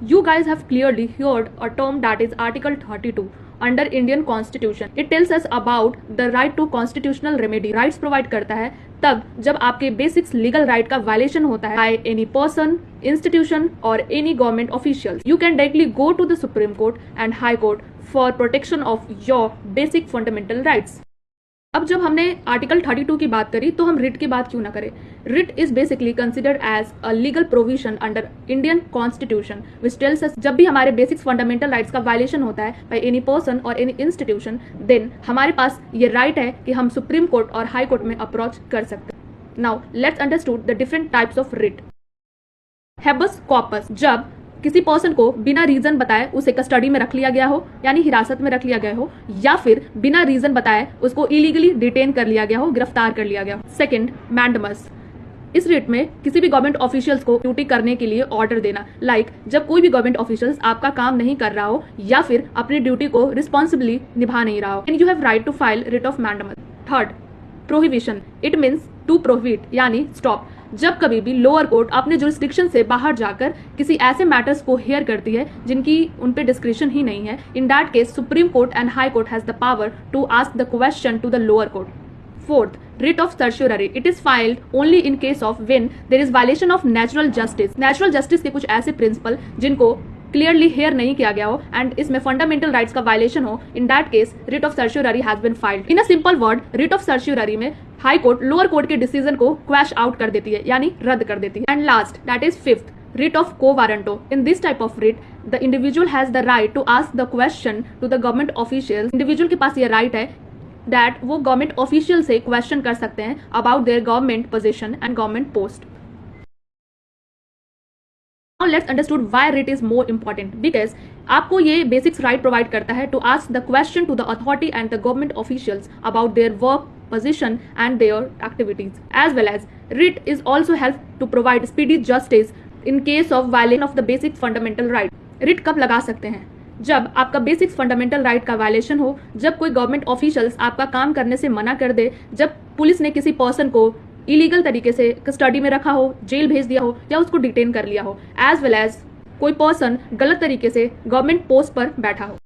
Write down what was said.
You guys have clearly heard a term that is Article 32 under Indian Constitution. It tells us about the right to constitutional remedy. Rights provide करता है तब जब आपके basics legal right का violation होता है by any person, institution or any government officials. You can directly go to the Supreme Court and High Court for protection of your basic fundamental rights. अब जब हमने आर्टिकल 32 की बात करी तो हम रिट की बात क्यों ना करें। Writ is basically considered as a legal provision under Indian constitution which tells us जब भी हमारे बेसिक फंडामेंटल राइट्स का वायलेशन होता है बाय एनी पर्सन और एनी इंस्टीट्यूशन, देन हमारे पास ये राइट है कि हम सुप्रीम कोर्ट और हाई कोर्ट में अप्रोच कर सकते हैं। Now let's understood the different types of writ. Habeas corpus, जब किसी पर्सन को बिना रीजन बताए उसे कस्टडी में रख लिया गया हो, यानी हिरासत में रख लिया गया हो, या फिर बिना रीजन बताए उसको इलीगली डिटेन कर लिया गया हो, गिरफ्तार कर लिया गया हो। Second, mandamus. इस रिट में किसी भी गवर्नमेंट ऑफिशियल्स को ड्यूटी करने के लिए ऑर्डर देना, लाइक जब कोई भी गवर्नमेंट ऑफिशियल्स आपका काम नहीं कर रहा हो या फिर अपनी ड्यूटी को रिस्पॉन्सिबली निभा नहीं रहा हो, and you have right to file writ of mandamus. Third, prohibition. It means to prohibit, यानी स्टॉप। जब कभी भी लोअर कोर्ट अपने जुरिस्डिक्शन से बाहर जाकर किसी ऐसे मैटर्स को हेयर करती है जिनकी उन पे डिस्क्रिप्शन ही नहीं है, in that case supreme court and high court has the power to ask the question to the lower court. Fourth, writ of certiorari. It is filed only in case of when there is violation of natural justice. Natural justice के कुछ ऐसे principal जिनको clearly hair नहीं किया गया हो and इसमें fundamental rights का वायलेशन हो, in that case writ of certiorari has been filed. In a simple word, writ of certiorari में हाई कोर्ट लोअर कोर्ट के डिसीजन को क्वैश आउट कर देती है, यानी रद्द कर देती है। And last, that is fifth, writ of quo warranto. In this type of writ, the individual has the right to ask the question to the government officials. Individual के पास ये right है that वो गवर्नमेंट ऑफिशियल से question कर सकते हैं about their government position and government post. Now let's understood why writ is more important, because आपको ये बेसिक्स राइट प्रोवाइड करता है to ask the question to the authority and the government officials about their work, position and their activities, as well as writ is also help to provide speedy justice in case of violation of the basic fundamental right. writ कब लगा सकते हैं? जब आपका basic fundamental right का violation हो, जब कोई गवर्नमेंट ऑफिशियल्स आपका काम करने से मना कर दे, जब पुलिस ने किसी पर्सन को इलीगल तरीके से कस्टडी में रखा हो, जेल भेज दिया हो या उसको डिटेन कर लिया हो, एज वेल एज कोई पर्सन गलत तरीके से गवर्नमेंट पोस्ट पर बैठा हो।